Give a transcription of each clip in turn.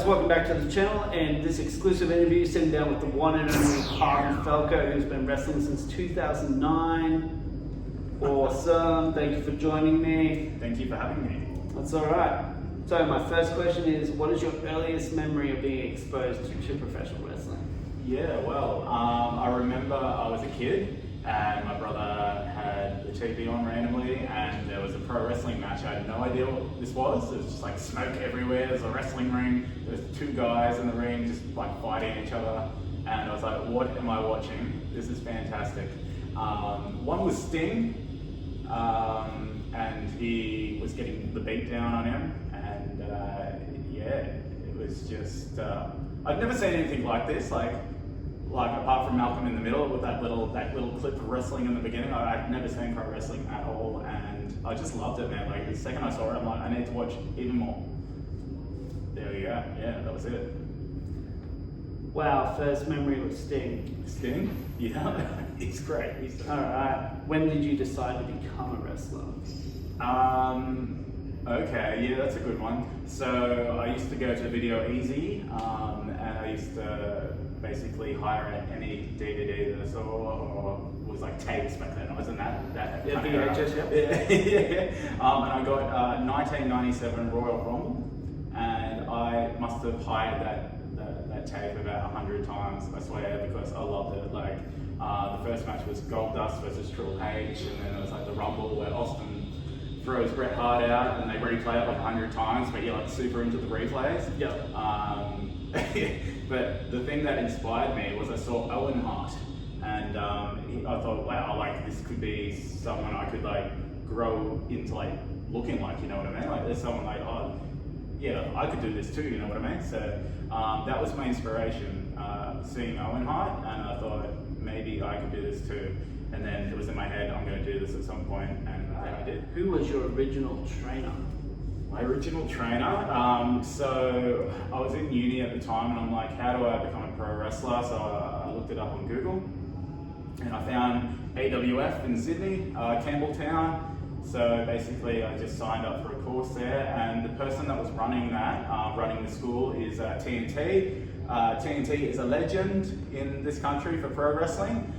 welcome back to the channel, and this exclusive interview sitting down with the one and only Harvey Falco, who's been wrestling since 2009. Awesome, thank you for joining me. Thank you for having me. That's alright. So my first question is, what is your earliest memory of being exposed to professional wrestling? Yeah, well, I remember I was a kid and my brother had the TV on randomly and there was a pro wrestling match. I had no idea what this was. There was just like smoke everywhere. There's a wrestling ring. There's two guys in the ring just like fighting each other. And I was like, what am I watching? This is fantastic. One was Sting, and he was getting the beat down on him. And yeah, it was just, I've never seen anything like this. Like apart from Malcolm in the Middle with that little clip of wrestling in the beginning, I'd never seen pro wrestling at all, and I just loved it, man. Like the second I saw it, I'm like, I need to watch even more. There we go. Yeah, that was it. Wow, first memory with Sting. Sting? Yeah, he's great. Alright, when did you decide to become a wrestler? Okay, yeah, that's a good one. So I used to go to Video Easy, and I used to basically hire any DVD that I saw, or it was like tapes back then. I was in that yeah, kind VHS, of yeah. And I got 1997 Royal Rumble, and I must have hired that tape about 100 times, I swear, because I loved it. Like the first match was Goldust versus Triple H, and then there was like the Rumble where Austin throws Bret Hart out and they replay it like 100 times, but you're like super into the replays. Yep. But the thing that inspired me was I saw Owen Hart, and I thought, wow, like this could be someone I could like grow into like looking like, you know what I mean? Like there's someone like, oh yeah, I could do this too, you know what I mean? So that was my inspiration, seeing Owen Hart, and I thought maybe I could do this too. And then it was in my head, I'm going to do this at some point, and then I did. Who was your original trainer? My original trainer? So I was in uni at the time, and I'm like, how do I become a pro wrestler? So I looked it up on Google, and I found AWF in Sydney, Campbelltown. So basically I just signed up for a course there, and the person that was running that, running the school is TNT. TNT is a legend in this country for pro wrestling.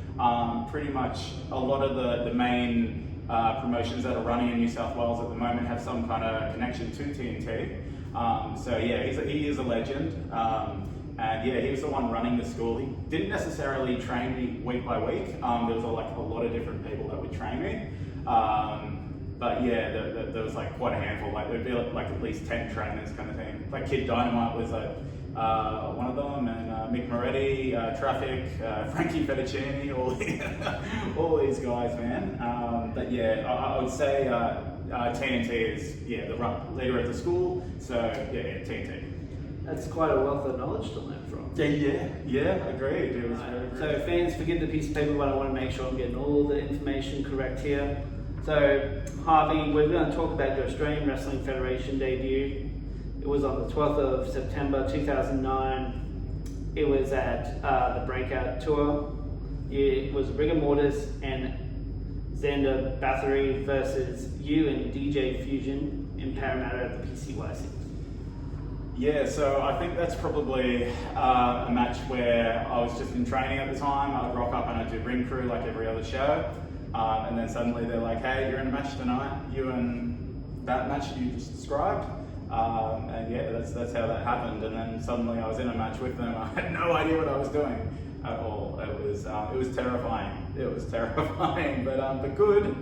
Pretty much a lot of the main promotions that are running in New South Wales at the moment have some kind of connection to TNT. So yeah, he is a legend. And yeah, he was the one running the school. He didn't necessarily train me week by week. There was like a lot of different people that would train me. But yeah, there was like quite a handful. Like there'd be like at least 10 trainers kind of thing. Like Kid Dynamite was like one of them, and Mick Moretti, Traffic, Frankie Fettuccini, all these guys, man. But yeah, I would say TNT is the leader of the school. So yeah, TNT. That's quite a wealth of knowledge to learn from. Yeah, agreed. It was very So fans, forget the piece of paper, but I want to make sure I'm getting all the information correct here. So Harvey, we're going to talk about your Australian Wrestling Federation debut. It was on the 12th of September 2009. It was at the Breakout Tour. It was Rigor Mortis and Xander Bathory versus you and DJ Fusion in Parramatta at the PCYC. Yeah, so I think that's probably a match where I was just in training at the time. I'd rock up and I'd do ring crew like every other show. And then suddenly they're like, hey, you're in a match tonight, you and that match you just described. And yeah, that's how that happened. And then suddenly I was in a match with them. I had no idea what I was doing at all. It was terrifying. It was terrifying, but good,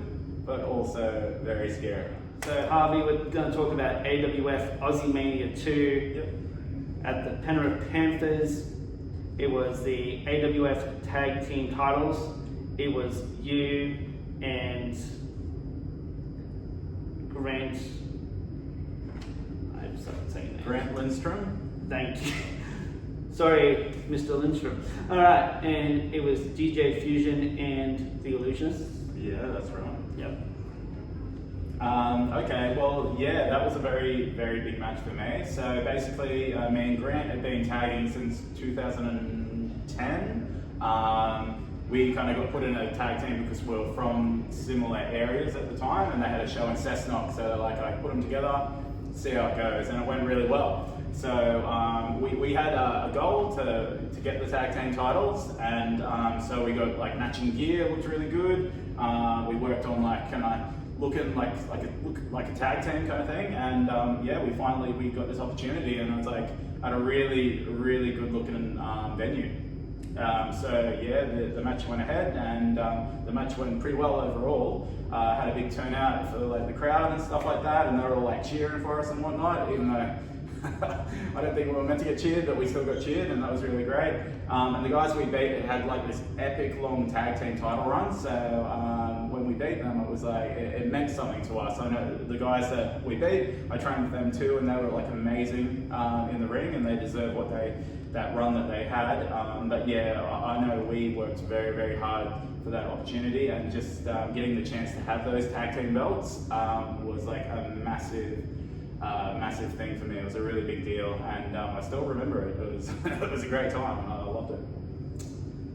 but also very scary. So Harvey, we're going to talk about AWF Aussie Mania 2 at the Penrith Panthers. It was the AWF Tag Team titles. It was you and Grant. I'm sorry, saying that. Grant Lindstrom. Thank you. Sorry, Mr. Lindstrom. All right, and it was DJ Fusion and the Illusionists. Yeah, that's right. Yep. Okay, well, yeah, that was a very, very big match for me. So basically, me and Grant had been tagging since 2010. We kind of got put in a tag team because we were from similar areas at the time, and they had a show in Cessnock, so like I put them together, see how it goes, and it went really well. So we had a goal to get the tag team titles, and so we got like matching gear, looked really good. We worked on like looking like a tag team kind of thing, and yeah, we got this opportunity, and it was like at a really good looking venue. So yeah, the match went ahead, and the match went pretty well overall. Had a big turnout for like the crowd and stuff like that, and they were all like cheering for us and whatnot, even though I don't think we were meant to get cheered, but we still got cheered, and that was really great. And the guys we beat had like this epic long tag team title run, so when we beat them, it was like, it meant something to us. I know the guys that we beat, I trained with them too, and they were like amazing in the ring, and they deserve that run that they had. But yeah, I know we worked very hard for that opportunity, and just getting the chance to have those tag team belts was like a massive thing for me. It was a really big deal, and I still remember it. It was it was a great time. I loved it.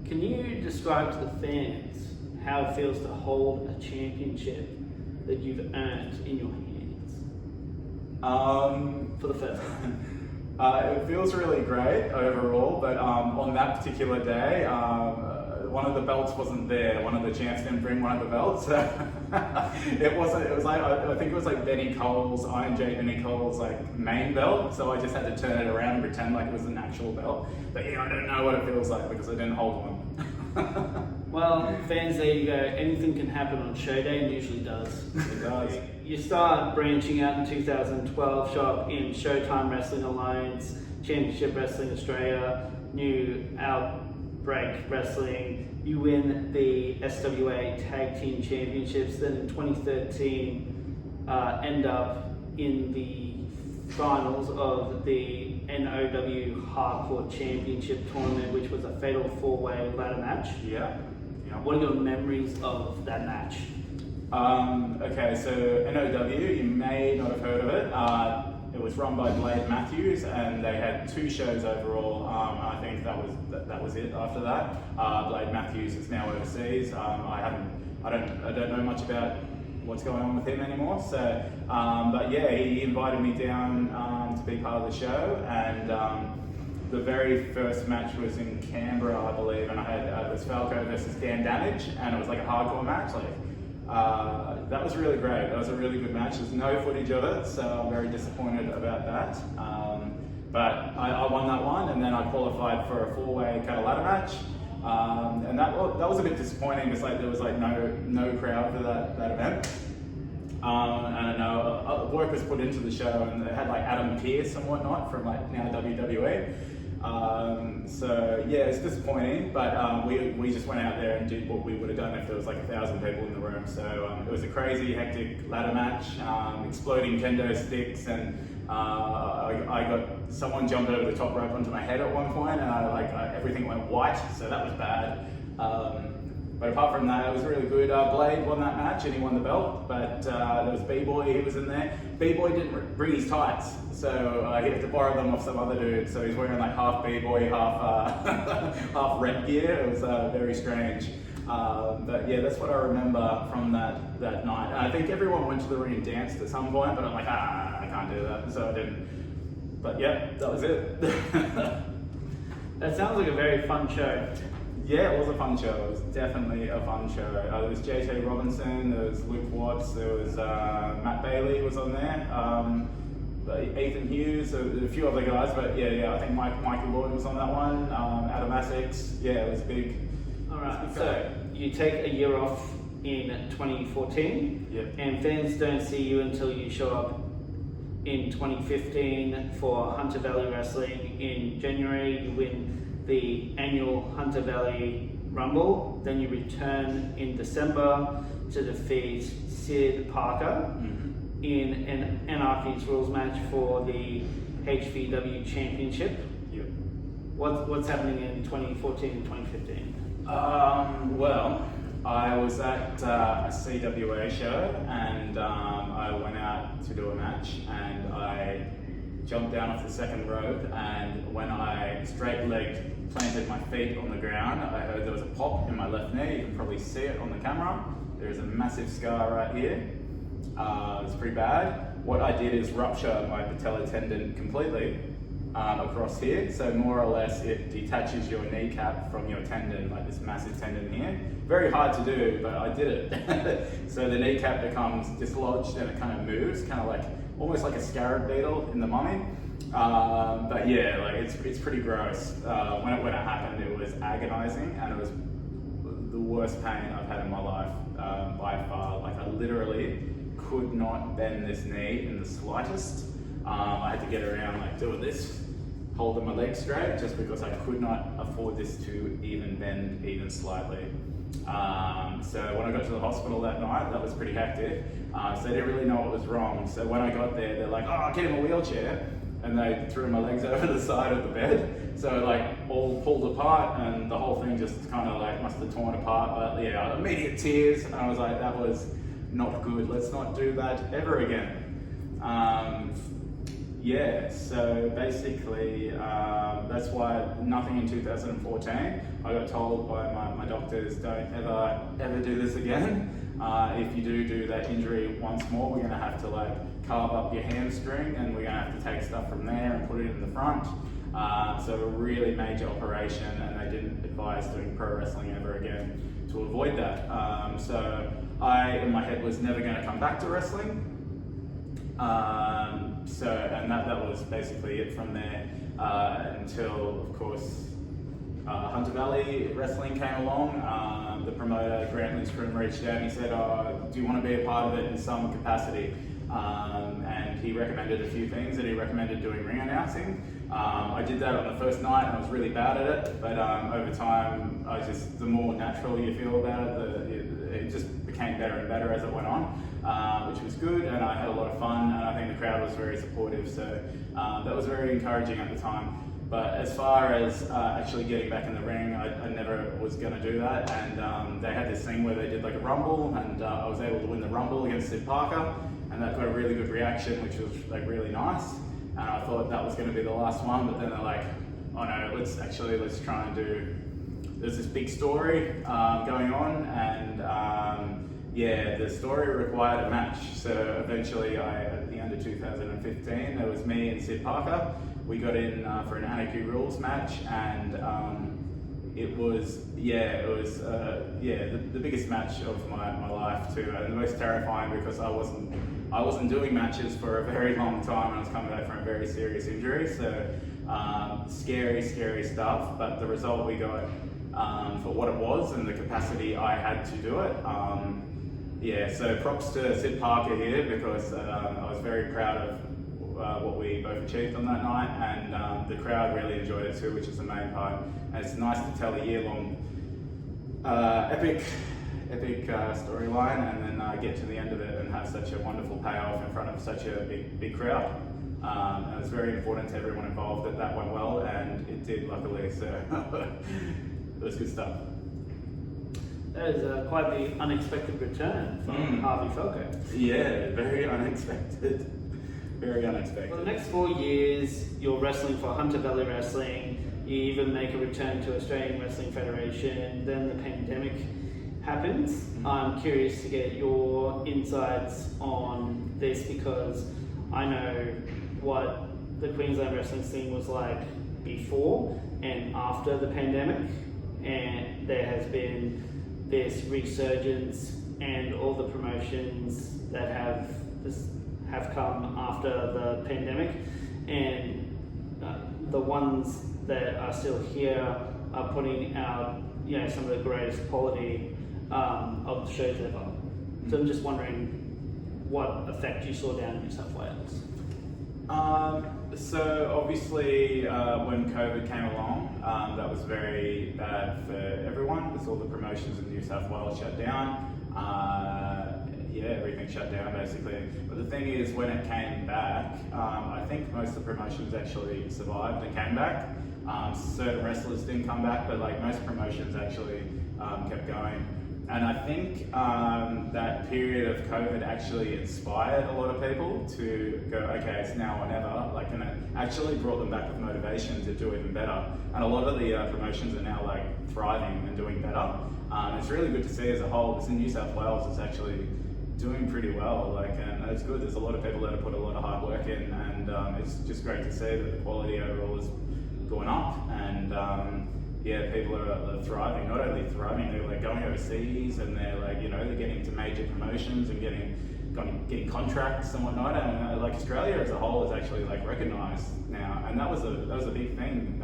Can you describe to the fans how it feels to hold a championship that you've earned in your hands for the first time? It feels really great overall, but on that particular day, one of the belts wasn't there. One of the champs didn't bring one of the belts. It wasn't. It was like, I think it was like Benny Cole's, Iron J Benny Cole's like main belt. So I just had to turn it around and pretend like it was an actual belt. But yeah, I don't know what it feels like because I didn't hold one. Well, fans, there you go. Anything can happen on show day, and usually does. It does. You start branching out in 2012, show up in Showtime Wrestling Alliance, Championship Wrestling Australia, New Outbreak Wrestling. You win the SWA Tag Team Championships. Then in 2013, end up in the finals of the NOW Hardcore Championship Tournament, which was a fatal four-way ladder match. Yeah. What are your memories of that match? Okay, so NOW, you may not have heard of it. It was run by Blade Matthews, and they had 2 shows overall. I think that was it after that. Blade Matthews is now overseas. I don't know much about what's going on with him anymore. So, but yeah, he invited me down to be part of the show, and the very first match was in Canberra, I believe, and I had it was Falco versus Dan Damage, and it was like a hardcore match. That was really great. That was a really good match. There's no footage of it, so I'm very disappointed about that. But I won that one, and then I qualified for a 4-way kind of ladder match. And that was a bit disappointing. It's like there was like no crowd for that event. And I know work was put into the show, and they had like Adam Pearce and whatnot from like now WWE. So yeah, it's disappointing, but we just went out there and did what we would have done if there was like 1,000 people in the room. So it was a crazy, hectic ladder match, exploding kendo sticks, and I got someone jumped over the top rope onto my head at one point, and everything went white, so that was bad. But apart from that, it was really good. Blade won that match and he won the belt, but there was B-Boy, he was in there. B-Boy didn't bring his tights, so he had to borrow them off some other dude. So he's wearing like half B-Boy, half red gear. It was very strange. But yeah, that's what I remember from that night. And I think everyone went to the ring and danced at some point, but I'm like, I can't do that, so I didn't. But yeah, that was it. That sounds like a very fun show. Yeah, it was a fun show. It was definitely a fun show. There was JJ Robinson, there was Luke Watts, there was Matt Bailey was on there, Ethan Hughes, a few other guys, but yeah, I think Michael Lloyd was on that one, Adam Essex. Yeah, it was big. Alright, so you take a year off in 2014, yep. And fans don't see you until you show up in 2015 for Hunter Valley Wrestling in January. You win the annual Hunter Valley Rumble. Then you return in December to defeat Sid Parker in an Anarchy's Rules match for the HVW Championship. Yep. What's happening in 2014 and 2015? Well, I was at a CWA show, and I went out to do a match, and I jumped down off the second rope, and when I straight-legged planted my feet on the ground, I heard there was a pop in my left knee. You can probably see it on the camera. There is a massive scar right here. It's pretty bad. What I did is rupture my patellar tendon completely, across here. So more or less it detaches your kneecap from your tendon, like this massive tendon here. Very hard to do, but I did it. So the kneecap becomes dislodged and it kind of moves, kind of like, almost like a scarab beetle in the mummy. But yeah, like it's pretty gross. When it happened, it was agonizing, and it was the worst pain I've had in my life by far. Like I literally could not bend this knee in the slightest. I had to get around like doing this, holding my legs straight, just because I could not afford this to even bend even slightly. So when I got to the hospital that night, that was pretty hectic. So they didn't really know what was wrong. So when I got there, they're like, "Oh, get him a wheelchair." And they threw my legs over the side of the bed. So like all pulled apart, and the whole thing just kind of like must have torn apart. But yeah, immediate tears. And I was like, that was not good. Let's not do that ever again. Yeah, so basically that's why nothing in 2014. I got told by my doctors, don't ever do this again. If you do that injury once more, we're going to have to like carve up your hamstring, and we're going to have to take stuff from there and put it in the front. So a really major operation, and they didn't advise doing pro wrestling ever again to avoid that. So I, in my head, was never going to come back to wrestling. And that was basically it from there until, of course, Hunter Valley Wrestling came along. The promoter, Grant Lindstrom, reached out and he said, do you want to be a part of it in some capacity? And he recommended a few things, and he recommended doing ring announcing. I did that on the first night, and I was really bad at it, but over time, the more natural you feel about it, it just became better and better as it went on, which was good, and I had a lot of fun, and I think the crowd was very supportive, so that was very encouraging at the time. But as far as actually getting back in the ring, I never was going to do that, and they had this thing where they did like a rumble, and I was able to win the rumble against Sid Parker, and that got a really good reaction, which was like really nice. And I thought that was going to be the last one, but then they're like, oh no, let's try and do, there's this big story going on, and yeah, the story required a match. So eventually, at the end of 2015, there was me and Sid Parker. We got in for an Anarchy Rules match, and it was the biggest match of my life too, and the most terrifying because I wasn't doing matches for a very long time, and I was coming back from a very serious injury. So scary stuff. But the result we got for what it was and the capacity I had to do it. So props to Sid Parker here, because I was very proud of what we both achieved on that night, and the crowd really enjoyed it too, which is the main part. And it's nice to tell a year-long epic storyline, and then get to the end of it and have such a wonderful payoff in front of such a big crowd. And it was very important to everyone involved that that went well, and it did, luckily. So it was good stuff. That is quite the unexpected return from Harvey Falco. Yeah, very unexpected. Very unexpected. For the next 4 years, you're wrestling for Hunter Valley Wrestling. You even make a return to Australian Wrestling Federation. Then the pandemic happens. I'm curious to get your insights on this, because I know what the Queensland wrestling scene was like before and after the pandemic, and there has been this resurgence, and all the promotions that have come after the pandemic, and the ones that are still here are putting out, some of the greatest quality of the shows ever. So I'm just wondering what effect you saw down in New South Wales. So obviously when COVID came along, that was very bad for everyone, because all the promotions in New South Wales shut down. Everything shut down basically. But the thing is, when it came back, I think most of the promotions actually survived and came back. Certain wrestlers didn't come back, but like most promotions actually kept going. And I think that period of COVID actually inspired a lot of people to go, okay, it's now or never, and it actually brought them back with motivation to do even better. And a lot of the promotions are now thriving and doing better. It's really good to see as a whole, because in New South Wales it's actually doing pretty well. Like, and it's good. There's a lot of people that have put a lot of hard work in, and it's just great to see that the quality overall is going up, and yeah, people are thriving. Not only thriving, they're like going overseas, and they're like, you know, they're getting to major promotions and getting contracts and whatnot. And like Australia as a whole is actually like recognised now, and that was a big thing.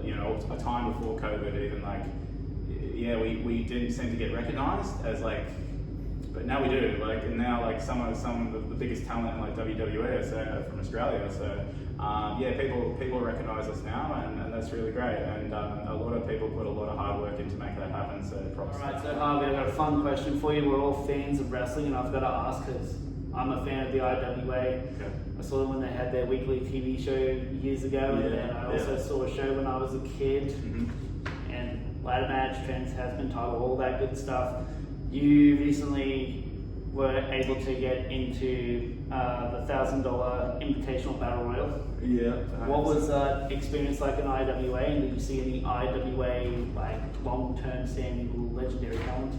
You know, a time before COVID, even like, yeah, we didn't seem to get recognised as like, but now we do. Like, and now like some of the biggest talent in like WWE are from Australia. So yeah, people recognise us now, and that's really great. And a lot of people put a lot of hard work in to make that happen. So props. All right, so Harvey, I've got a fun question for you. We're all fans of wrestling, and I've got to ask because I'm a fan of the IWA. Okay. I saw them when they had their weekly TV show years ago, and then I also saw a show when I was a kid. Mm-hmm. And ladder match, trans has been titled, all that good stuff. You recently were able to get into the $1,000 invitational battle royal. Yeah. What was that experience like in IWA, and did you see any IWA like long-term standing legendary talent?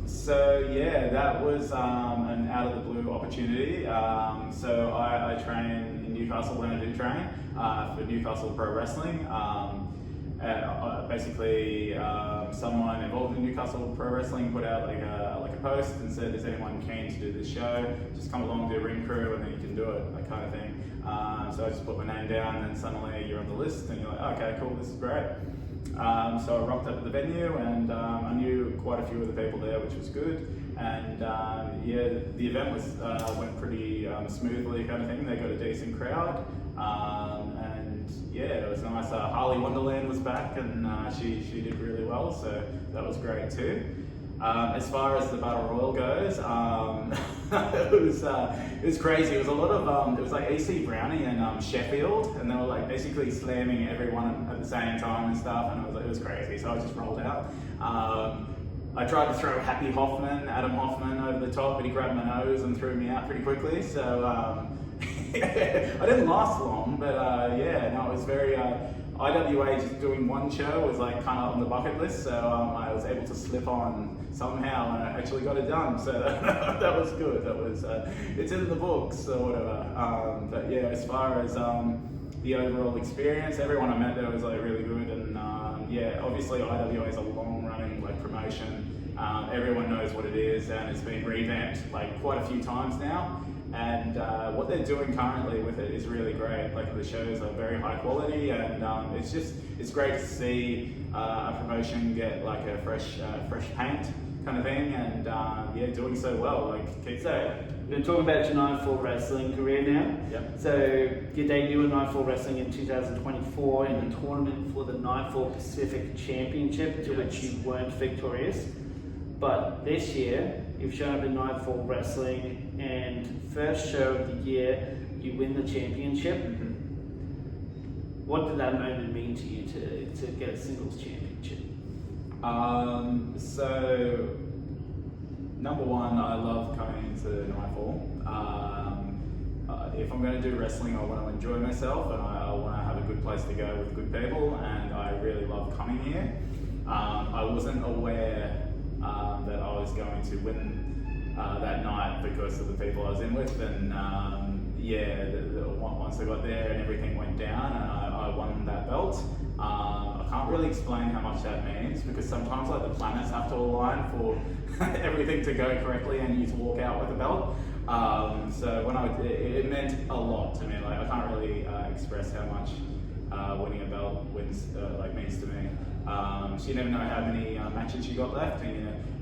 So yeah, that was an out of the blue opportunity. So I train in Newcastle when I do train for Newcastle Pro Wrestling. Basically, someone involved in Newcastle Pro Wrestling put out like a post and said, "Is anyone keen to do this show? Just come along, do a ring crew, and then you can do it," that kind of thing. So I just put my name down, and then suddenly you're on the list, and you're like, "Okay, cool, this is great." So I rocked up at the venue, and I knew quite a few of the people there, which was good. And yeah, the event went pretty smoothly, kind of thing. They got a decent crowd, and yeah, it was nice. Harley Wonderland was back, and she did really well, so that was great too. As far as the battle royal goes, it was crazy. It was a lot of it was like EC Brownie and Sheffield, and they were like basically slamming everyone at the same time and stuff, and it was crazy. So I just rolled out. I tried to throw Adam Hoffman over the top, but he grabbed my nose and threw me out pretty quickly. So I didn't last long, but yeah, no, it was very. IWA just doing one show was like kind of on the bucket list, so I was able to slip on somehow, and I actually got it done. So that was good. That was it's in the books or whatever. But yeah, as far as the overall experience, everyone I met there was like really good, and yeah, obviously IWA is a long-running like promotion. Everyone knows what it is, and it's been revamped like quite a few times now. And what they're doing currently with it is really great. Like the shows are very high quality, and it's great to see a promotion get like a fresh paint kind of thing, and yeah, doing so well. Like keep so we're talking about your Nightfall wrestling career now. Yep. So you debuted Nightfall Wrestling in 2024 in the tournament for the Nightfall Pacific Championship, to which you weren't victorious. But this year, you've shown up in Nightfall Wrestling, and first show of the year, you win the championship. Mm-hmm. What did that moment mean to you to get a singles championship? So, number one, I love coming into Nightfall. If I'm going to do wrestling, I want to enjoy myself, and I want to have a good place to go with good people, and I really love coming here. I wasn't aware that I was going to win that night because of the people I was in with, and yeah, once I got there and everything went down and I won that belt. I can't really explain how much that means, because sometimes like the planets have to align for everything to go correctly and you to walk out with a belt. So when it meant a lot to me. Like I can't really express how much winning a belt means to me. So you never know how many matches you got left, and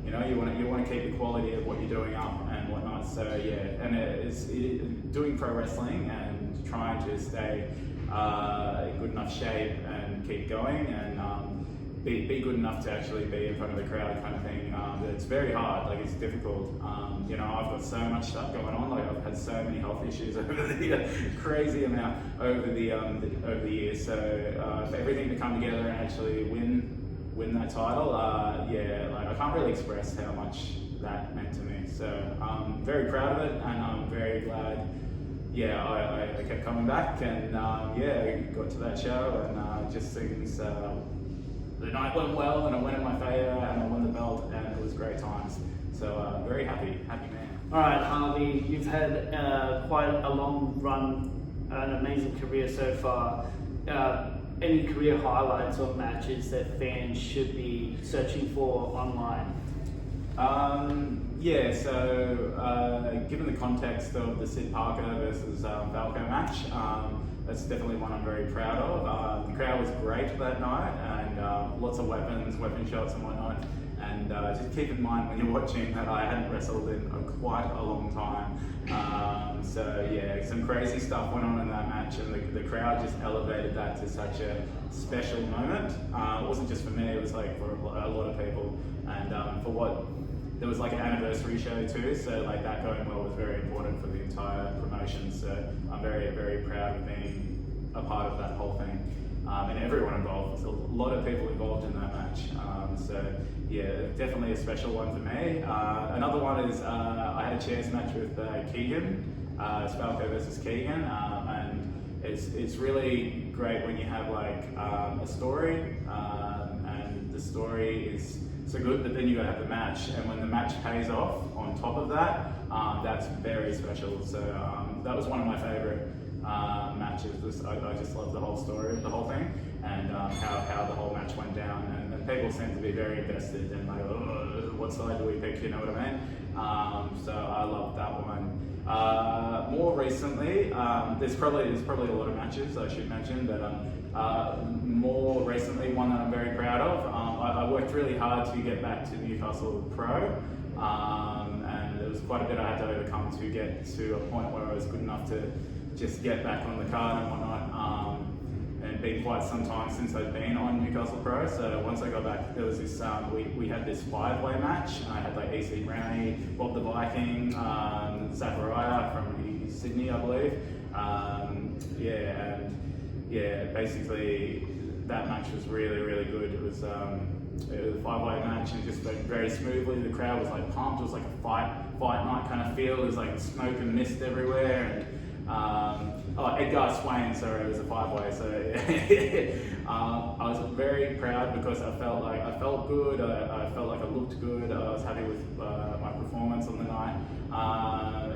you want to keep the quality of what you're doing up and whatnot. So yeah, and doing pro wrestling and trying to stay in good enough shape and keep going, and be good enough to actually be in front of the crowd, kind of thing. It's very hard. Like it's difficult. I've got so much stuff going on. Like I've had so many health issues over the crazy amount over the years. So for everything to come together and actually win that title, yeah, like I can't really express how much that meant to me. So I'm very proud of it, and I'm very glad. Yeah, I kept coming back, and yeah, got to that show, and just things the night went well, and I went in my favour, and I won the belt, and it was great times. So very happy man. All right, Harvey, you've had quite a long run, an amazing career so far. Any career highlights or matches that fans should be searching for online? Given the context of the Sid Parker versus Falco match, that's definitely one I'm very proud of. The crowd was great that night, and lots of weapon shots and whatnot. And just keep in mind when you're watching that I hadn't wrestled in quite a long time. Some crazy stuff went on in that match, and the crowd just elevated that to such a special moment. It wasn't just for me; it was like for a lot of people. And there was like an anniversary show too, so like that going well was very important for the entire promotion. So I'm very, very proud of being a part of that whole thing. And everyone involved. There's a lot of people involved in that match. Definitely a special one for me. Another one is I had a chance match with Keegan. It's Falco versus Keegan, and it's really great when you have like a story, and the story is so good, but then you got to have the match, and when the match pays off on top of that, that's very special. So that was one of my favourite matches. I just love the whole story of the whole thing, and how the whole match went down, and people seem to be very invested and like, oh, what side do we pick, you know what I mean? So I love that one. More recently, there's probably a lot of matches I should mention, but more recently, one that I'm very proud of. I worked really hard to get back to Newcastle Pro, and there was quite a bit I had to overcome to get to a point where I was good enough to just get back on the card and whatnot. And been quite some time since I've been on Newcastle Pro. So once I got back, there was this we had this 5-way match. I had like EC Brownie, Bob the Viking, Zachariah from Sydney, I believe. Basically that match was really, really good. It was a 5-way match, and just went very smoothly. The crowd was like pumped. It was like a fight night kind of feel. There was like smoke and mist everywhere, and Edgar Swain, sorry, it was a 5-way. So I was very proud because I felt good. I felt like I looked good. I was happy with my performance on the night.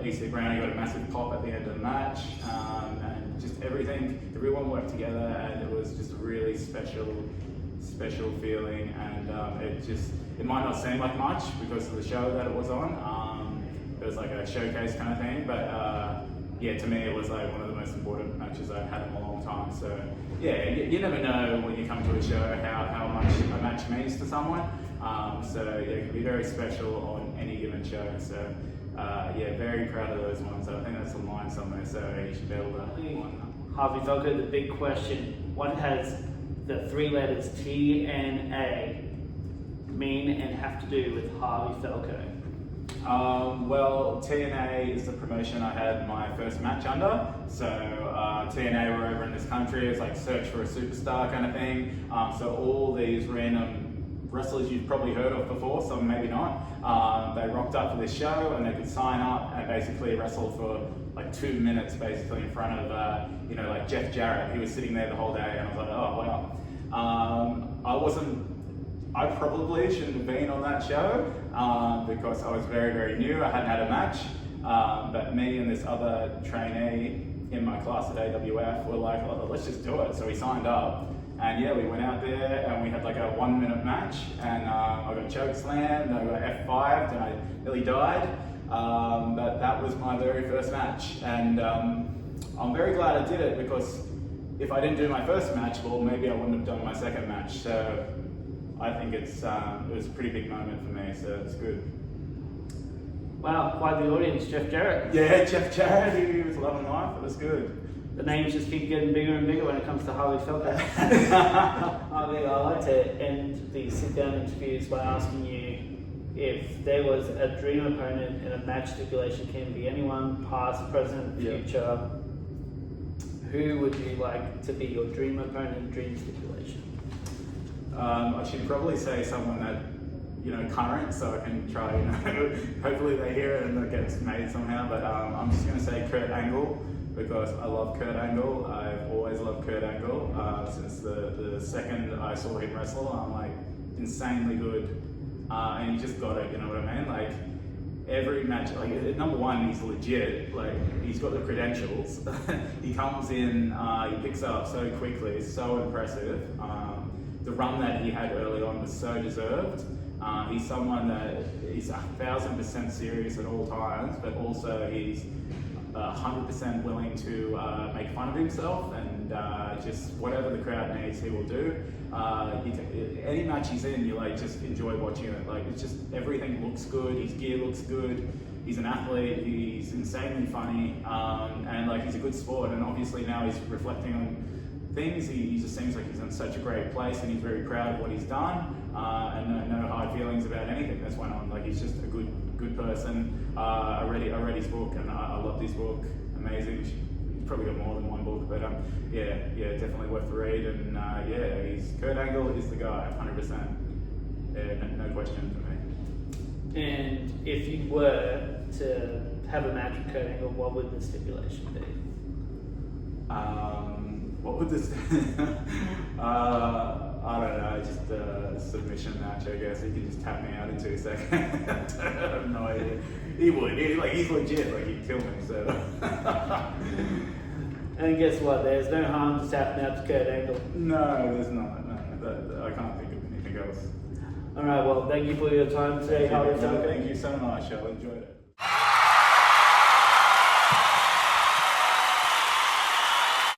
EC Brownie got a massive pop at the end of the match, and just everyone worked together, and it was just a really special feeling. And it might not seem like much because of the show that it was on. It was like a showcase kind of thing, but to me it was like one of the most important matches I've had in a long time. So you never know when you come to a show how much a match means to someone. It can be very special on any given show. So very proud of those ones. I think that's online somewhere, so you should be able to find that. Harvey Falco, the big question: what has the 3 letters TNA mean and have to do with Harvey Falco? TNA is the promotion I had my first match under. So TNA were over in this country. It's like Search for a Superstar kind of thing. So all these random wrestlers you've probably heard of before, some maybe not. They rocked up for this show, and they could sign up and basically wrestle for like 2 minutes, basically in front of like Jeff Jarrett. He was sitting there the whole day, and I was like, oh wow. I probably shouldn't have been on that show because I was very, very new. I hadn't had a match, but me and this other trainee in my class at AWF were like, oh, let's just do it. So we signed up, and we went out there and we had like a 1-minute match, and I got choke slammed, and I got F5'd, and I nearly died. But that was my very first match, and I'm very glad I did it, because if I didn't do my first match, well, maybe I wouldn't have done my second match. So I think it was a pretty big moment for me, so it's good. Wow, quite the audience, Jeff Jarrett. Yeah, Jeff Jarrett, he was loving life. It was good. The names just keep getting bigger and bigger when it comes to Harvey Falco. Harvey, I like to end these sit-down interviews by asking you if there was a dream opponent in a match stipulation, can be anyone, past, present, future. Who would you like to be your dream opponent, dream stipulation? I should probably say someone that, current, so I can try, hopefully they hear it and it gets made somehow, but I'm just going to say Kurt Angle. because I love Kurt Angle. I've always loved Kurt Angle since the second I saw him wrestle. I'm like, insanely good, and he just got it. You know what I mean? Like every match, like number one, he's legit. Like he's got the credentials. He comes in, he picks it up so quickly. It's so impressive. The run that he had early on was so deserved. He's someone that is 1,000% serious at all times, but also he's 100% willing to make fun of himself and just whatever the crowd needs, he will do. Any match he's in, you like just enjoy watching it. Like it's just everything looks good. His gear looks good. He's an athlete. He's insanely funny, and like he's a good sport. And obviously now he's reflecting on things. He just seems like he's in such a great place, and he's very proud of what he's done, and no hard feelings about anything that's went on. Like he's just a good person. I read his book, and I loved his book. Amazing. He's probably got more than one book, but yeah, definitely worth the read. And Kurt Angle is the guy, 100%. Yeah, no question for me. And if you were to have a match with Kurt Angle, what would the stipulation be? What would this? I don't know, just a submission match, I guess. He could just tap me out in 2 seconds. I have no idea. He would. He's legit. Like he'd kill me. So. And guess what? There's no harm to tapping out to Kurt Angle. No, there's not. No, I can't think of anything else. All right. Well, thank you for your time today, Harvey Falco. Thank you so much. I enjoyed it.